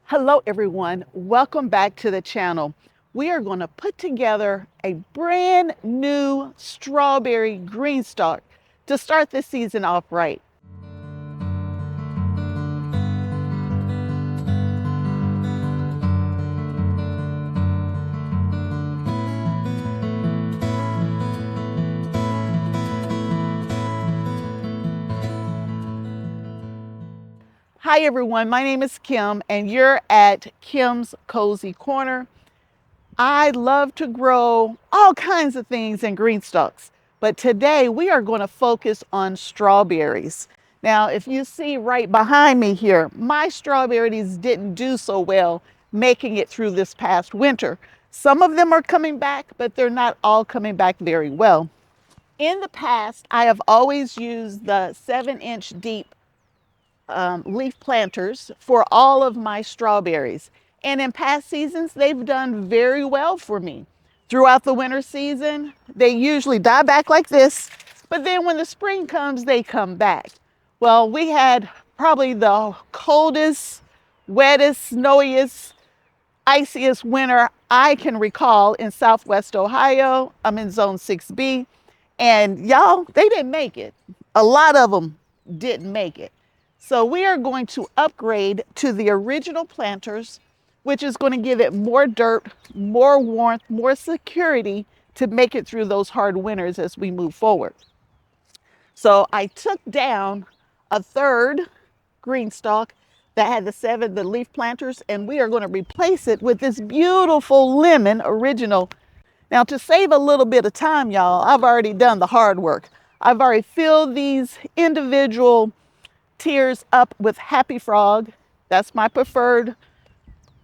Hello everyone, welcome back to the channel. We are going to put together a brand new strawberry GreenStalk to start this season off right. Hi everyone, my name is Kim and you're at Kim's Cozy Corner. I love to grow all kinds of things in GreenStalks, but today we are going to focus on strawberries. Now, if you see right behind me here, my strawberries didn't do so well making it through this past winter. Some of them are coming back, but they're not all coming back very well. In the past, I have always used the 7-inch deep leaf planters for all of my strawberries. And in past seasons, they've done very well for me. Throughout the winter season, they usually die back like this, but then when the spring comes, they come back. Well, we had probably the coldest, wettest, snowiest, iciest winter I can recall in Southwest Ohio. I'm in zone 6B, and y'all, they didn't make it. A lot of them didn't make it. So we are going to upgrade to the original planters, which is going to give it more dirt, more warmth, more security to make it through those hard winters as we move forward. So I took down a third GreenStalk that had the leaf planters, and we are going to replace it with this beautiful lemon original. Now, to save a little bit of time, y'all, I've already done the hard work. I've already filled these individual tiers up with Happy Frog. That's my preferred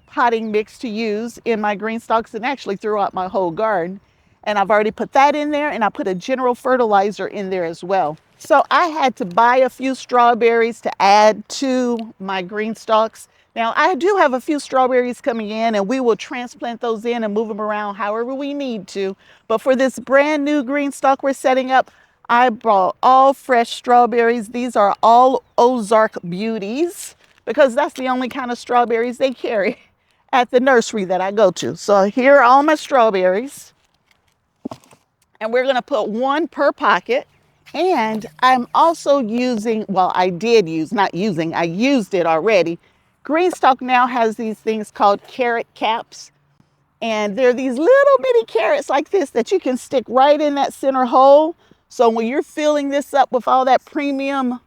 potting mix to use in my GreenStalks and actually throughout my whole garden. And I've already put that in there, and I put a general fertilizer in there as well. So I had to buy a few strawberries to add to my GreenStalks. Now I do have a few strawberries coming in, and we will transplant those in and move them around however we need to. But for this brand new GreenStalk we're setting up, I brought all fresh strawberries. These are all Ozark Beauties because that's the only kind of strawberries they carry at the nursery that I go to. So here are all my strawberries. And we're going to put one per pocket. And I'm also using, well, I used it already. GreenStalk now has these things called carrot caps. And they're these little bitty carrots like this that you can stick right in that center hole. So when you're filling this up with all that premium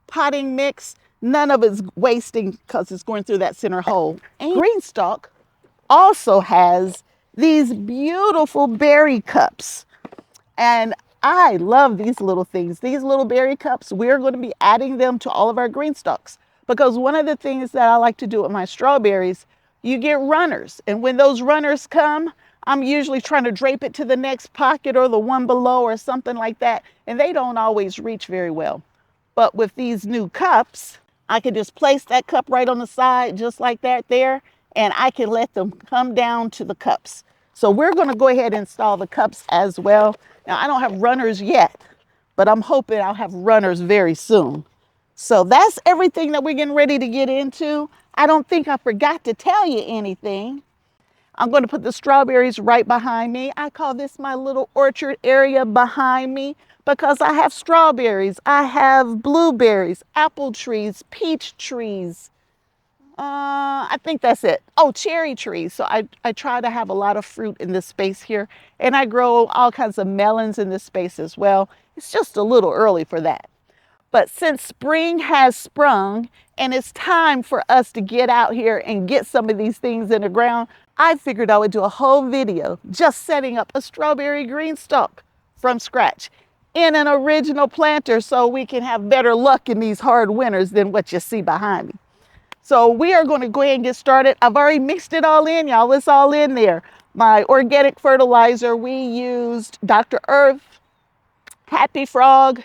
potting mix, none of it's wasting because it's going through that center hole. And GreenStalk also has these beautiful berry cups. And I love these little things. These little berry cups, we're going to be adding them to all of our GreenStalks. Because one of the things that I like to do with my strawberries, you get runners. And when those runners come, I'm usually trying to drape it to the next pocket or the one below or something like that. And they don't always reach very well. But with these new cups, I can just place that cup right on the side just like that there. And I can let them come down to the cups. So we're going to go ahead and install the cups as well. Now, I don't have runners yet, but I'm hoping I'll have runners very soon. So that's everything that we're getting ready to get into. I don't think I forgot to tell you anything. I'm going to put the strawberries right behind me. I call this my little orchard area behind me because I have strawberries, I have blueberries, apple trees, peach trees. I think that's it. Oh, cherry trees. So I try to have a lot of fruit in this space here, and I grow all kinds of melons in this space as well. It's just a little early for that. But since spring has sprung and it's time for us to get out here and get some of these things in the ground, I figured I would do a whole video just setting up a strawberry GreenStalk from scratch in an original planter so we can have better luck in these hard winters than what you see behind me. So we are going to go ahead and get started. I've already mixed it all in, y'all. It's all in there. My organic fertilizer, we used Dr. Earth, Happy Frog.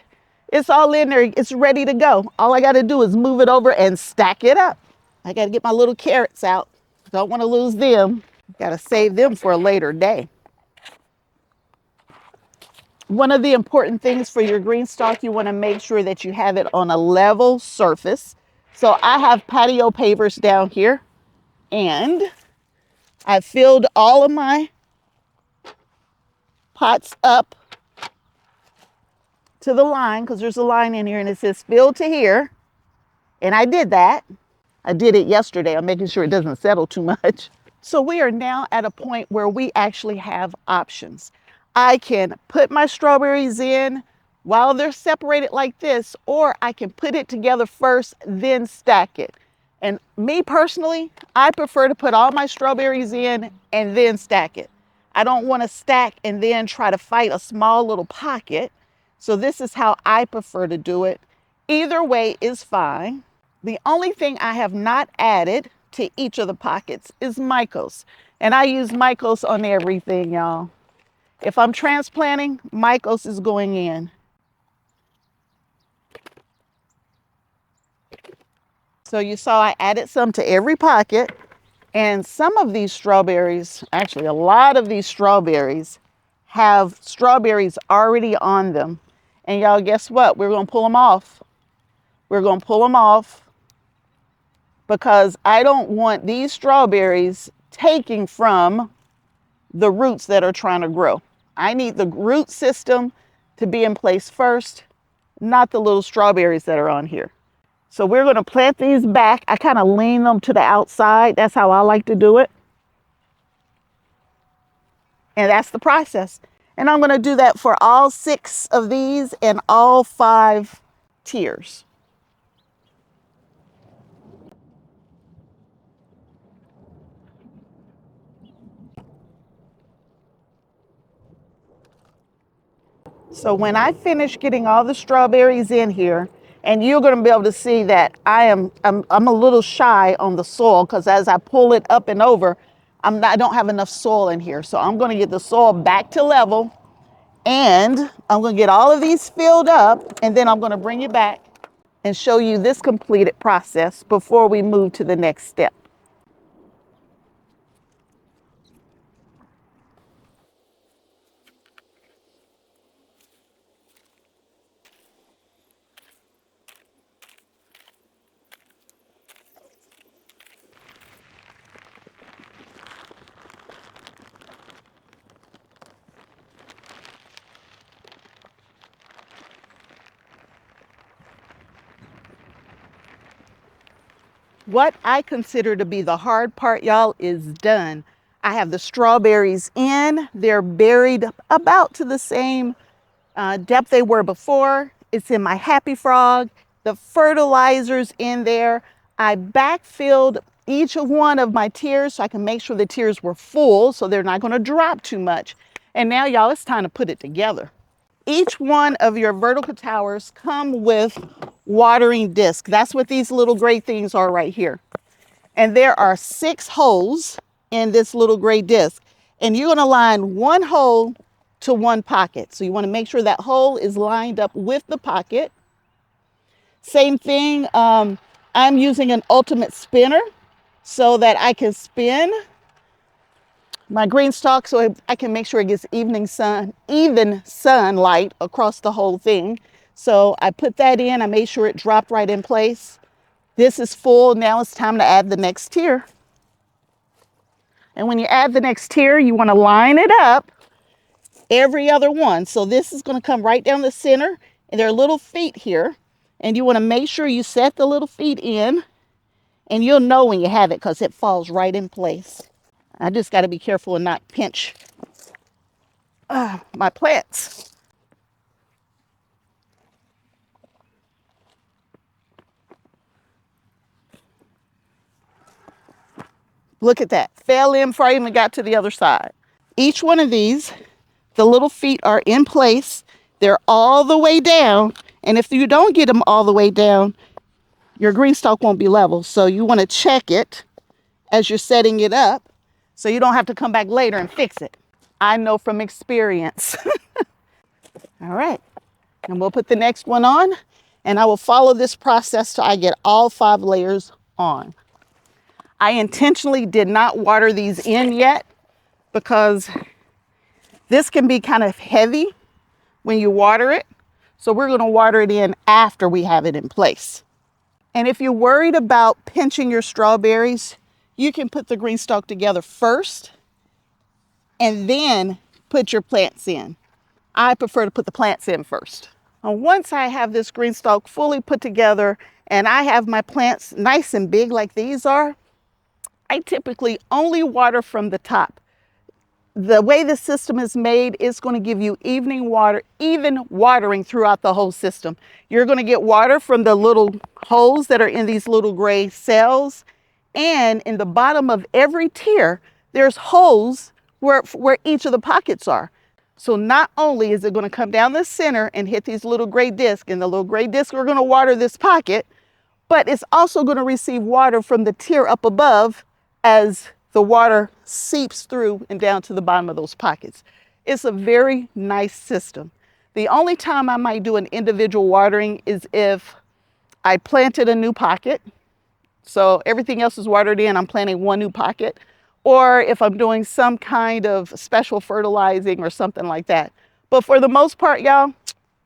It's all in there. It's ready to go. All I got to do is move it over and stack it up. I got to get my little carrots out. Don't want to lose them. Got to save them for a later day. One of the important things for your GreenStalk, you want to make sure that you have it on a level surface. So I have patio pavers down here. And I filled all of my pots up to the line, because there's a line in here and it says fill to here. And I did that. I did it yesterday. I'm making sure it doesn't settle too much. So we are now at a point where we actually have options. I can put my strawberries in while they're separated like this, or I can put it together first, then stack it. And me personally, I prefer to put all my strawberries in and then stack it. I don't want to stack and then try to fight a small little pocket. So this is how I prefer to do it. Either way is fine. The only thing I have not added to each of the pockets is Micos. And I use Micos on everything, y'all. If I'm transplanting, Micos is going in. So you saw I added some to every pocket. And some of these strawberries, actually a lot of these strawberries, have strawberries already on them. And y'all, guess what? We're going to pull them off. We're going to pull them off because I don't want these strawberries taking from the roots that are trying to grow. I need the root system to be in place first, not the little strawberries that are on here. So we're going to plant these back. I kind of lean them to the outside. That's how I like to do it. And that's the process. And I'm going to do that for all 6 of these and all 5 tiers. So when I finish getting all the strawberries in here, and you're going to be able to see that I'm a little shy on the soil, because as I pull it up and over, I don't have enough soil in here. So I'm going to get the soil back to level, and I'm going to get all of these filled up, and then I'm going to bring you back and show you this completed process before we move to the next step. What I consider to be the hard part, y'all, is done. I have the strawberries in. They're buried about to the same depth they were before. It's in my Happy Frog. The fertilizer's in there. I backfilled each of one of my tiers so I can make sure the tiers were full so they're not going to drop too much. And now, y'all, it's time to put it together. Each one of your vertical towers come with watering disc. That's what these little gray things are right here. And there are 6 holes in this little gray disc. And you're going to line one hole to one pocket. So you want to make sure that hole is lined up with the pocket. Same thing, I'm using an ultimate spinner so that I can spin my GreenStalk so I can make sure it gets even sunlight across the whole thing. So I put that in, I made sure it dropped right in place. This is full. Now it's time to add the next tier. And when you add the next tier, you want to line it up every other one. So this is going to come right down the center, and there are little feet here. And you want to make sure you set the little feet in, and you'll know when you have it because it falls right in place. I just got to be careful and not pinch my plants. Look at that. Fell in before I even got to the other side. Each one of these, the little feet are in place. They're all the way down. And if you don't get them all the way down, your GreenStalk won't be level. So you want to check it as you're setting it up so you don't have to come back later and fix it. I know from experience. All right. And we'll put the next one on, and I will follow this process till I get all 5 layers on. I intentionally did not water these in yet because this can be kind of heavy when you water it. So we're going to water it in after we have it in place. And if you're worried about pinching your strawberries, You can put the green stalk together first and then put your plants in. I prefer to put the plants in first. And once I have this green stalk fully put together and I have my plants nice and big like these are, I typically only water from the top. The way the system is made is going to give you even watering throughout the whole system. You're going to get water from the little holes that are in these little gray cells. And in the bottom of every tier, there's holes where each of the pockets are. So not only is it going to come down the center and hit these little gray discs, and the little gray discs are going to water this pocket, but it's also going to receive water from the tier up above as the water seeps through and down to the bottom of those pockets. It's a very nice system. The only time I might do an individual watering is if I planted a new pocket. So everything else is watered in, I'm planting one new pocket. Or if I'm doing some kind of special fertilizing or something like that. But for the most part, y'all,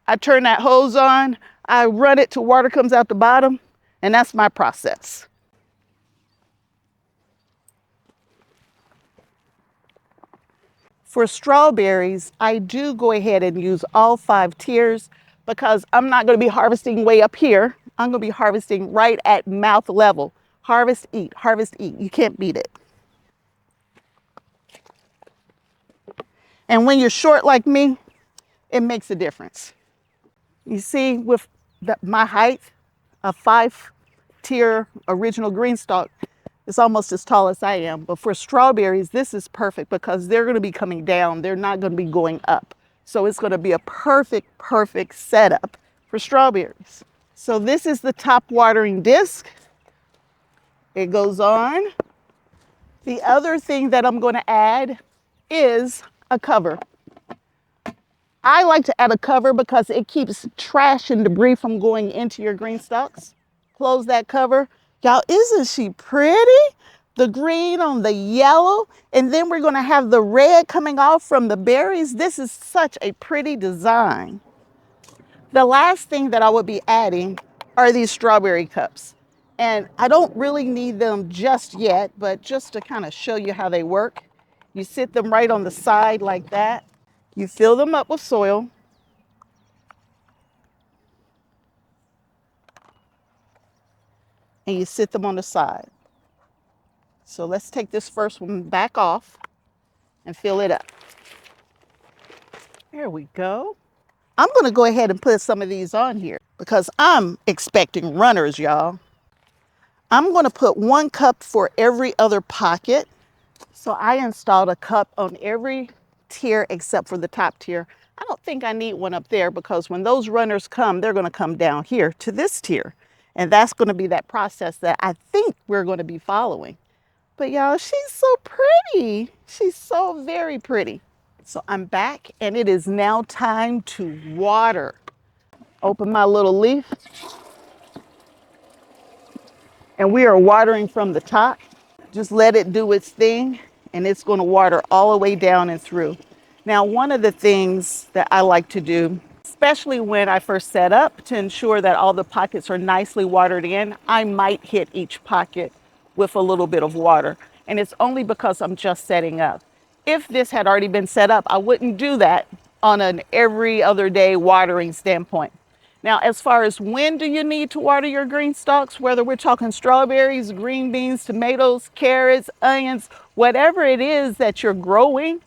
I turn that hose on, I run it till water comes out the bottom, and that's my process. For strawberries, I do go ahead and use all 5 tiers because I'm not going to be harvesting way up here. I'm going to be harvesting right at mouth level. Harvest, eat, harvest, eat. You can't beat it. And when you're short like me, it makes a difference. You see, with my height, a 5-tier original GreenStalk, it's almost as tall as I am. But for strawberries, this is perfect because they're going to be coming down. They're not going to be going up. So it's going to be a perfect setup for strawberries. So this is the top watering disc. It goes on. The other thing that I'm going to add is a cover. I like to add a cover because it keeps trash and debris from going into your green stalks. Close that cover. Y'all, isn't she pretty? The green on the yellow, and then we're going to have the red coming off from the berries. This is such a pretty design. The last thing that I would be adding are these strawberry cups. And I don't really need them just yet, but just to kind of show you how they work. You sit them right on the side like that. You fill them up with soil. And you sit them on the side. So let's take this first one back off and fill it up. There we go. I'm going to go ahead and put some of these on here because I'm expecting runners, y'all. I'm going to put 1 cup for every other pocket. So I installed a cup on every tier except for the top tier. I don't think I need one up there because when those runners come, they're going to come down here to this tier. And that's going to be that process that I think we're going to be following. But y'all, she's so pretty. She's so very pretty. So I'm back and it is now time to water. Open my little leaf. And we are watering from the top. Just let it do its thing and it's going to water all the way down and through. Now, one of the things that I like to do, especially when I first set up to ensure that all the pockets are nicely watered in, I might hit each pocket with a little bit of water. And it's only because I'm just setting up. If this had already been set up, I wouldn't do that on an every other day watering standpoint. Now, as far as when do you need to water your green stalks, whether we're talking strawberries, green beans, tomatoes, carrots, onions, whatever it is that you're growing,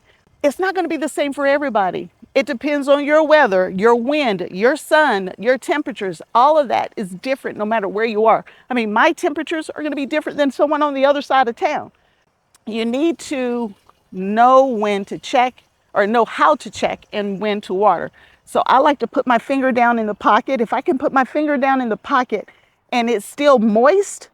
it's not going to be the same for everybody. It depends on your weather, your wind, your sun, your temperatures. All of that is different no matter where you are. I mean, my temperatures are going to be different than someone on the other side of town. You need to know when to check or know how to check and when to water. So I like to put my finger down in the pocket. If I can put my finger down in the pocket and it's still moist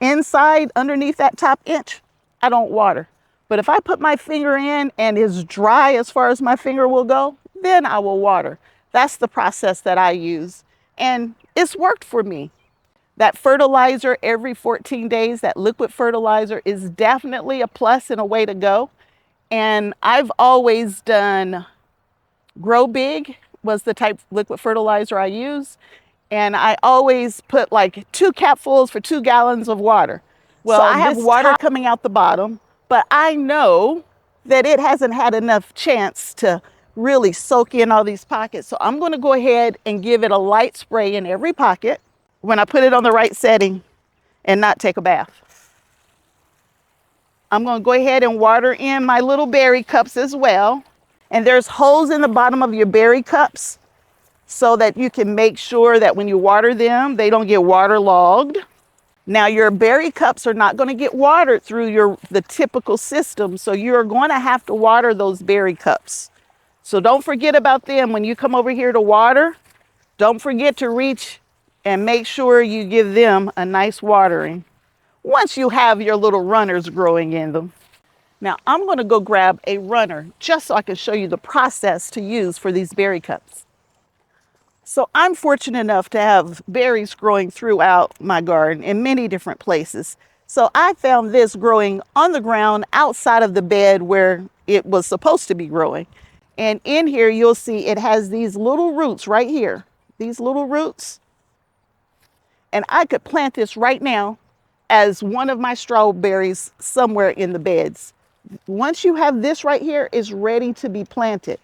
inside underneath that top inch, I don't water. But if I put my finger in and it's dry as far as my finger will go, then I will water. That's the process that I use. And it's worked for me. That fertilizer every 14 days, that liquid fertilizer is definitely a plus and a way to go. And I've always done Grow Big was the type of liquid fertilizer I use. And I always put like 2 capfuls for 2 gallons of water. So I have water coming out the bottom, but I know that it hasn't had enough chance to really soak in all these pockets. So I'm going to go ahead and give it a light spray in every pocket when I put it on the right setting and not take a bath. I'm going to go ahead and water in my little berry cups as well. And there's holes in the bottom of your berry cups so that you can make sure that when you water them, they don't get waterlogged. Now your berry cups are not going to get watered through the typical system, so you're going to have to water those berry cups. So don't forget about them when you come over here to water. Don't forget to reach and make sure you give them a nice watering once you have your little runners growing in them. Now I'm going to go grab a runner just so I can show you the process to use for these berry cups. So I'm fortunate enough to have berries growing throughout my garden in many different places. So I found this growing on the ground outside of the bed where it was supposed to be growing. And in here, you'll see it has these little roots right here, these little roots. And I could plant this right now as one of my strawberries somewhere in the beds. Once you have this right here, it's ready to be planted.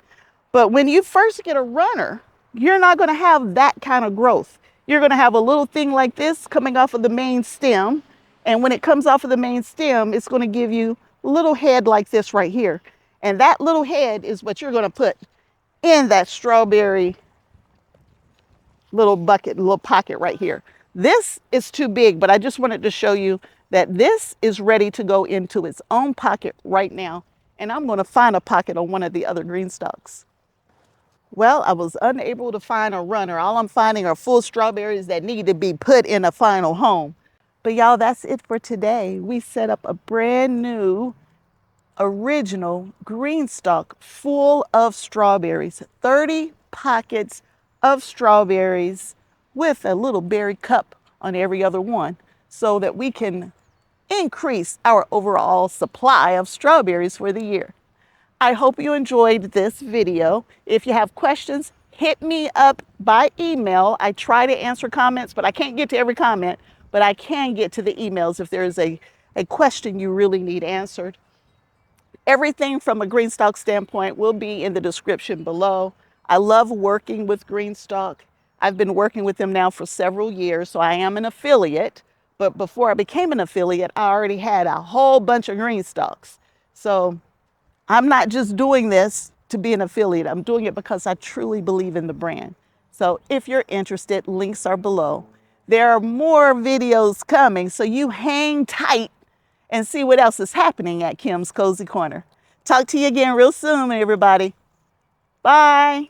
But when you first get a runner, you're not going to have that kind of growth. You're going to have a little thing like this coming off of the main stem. And when it comes off of the main stem, it's going to give you a little head like this right here. And that little head is what you're going to put in that strawberry little bucket, little pocket right here. This is too big, but I just wanted to show you that this is ready to go into its own pocket right now. And I'm going to find a pocket on one of the other green stalks. Well, I was unable to find a runner. All I'm finding are full strawberries that need to be put in a final home. But y'all, that's it for today. We set up a brand new, original green stalk full of strawberries. 30 pockets of strawberries with a little berry cup on every other one so that we can increase our overall supply of strawberries for the year. I hope you enjoyed this video. If you have questions, hit me up by email. I try to answer comments, but I can't get to every comment, but I can get to the emails if there is a question you really need answered. Everything from a GreenStalk standpoint will be in the description below. I love working with GreenStalk. I've been working with them now for several years, so I am an affiliate. But before I became an affiliate, I already had a whole bunch of GreenStalks. So I'm not just doing this to be an affiliate. I'm doing it because I truly believe in the brand. So if you're interested, links are below. There are more videos coming, so you hang tight and see what else is happening at Kim's Cozy Corner. Talk to you again real soon, everybody. Bye.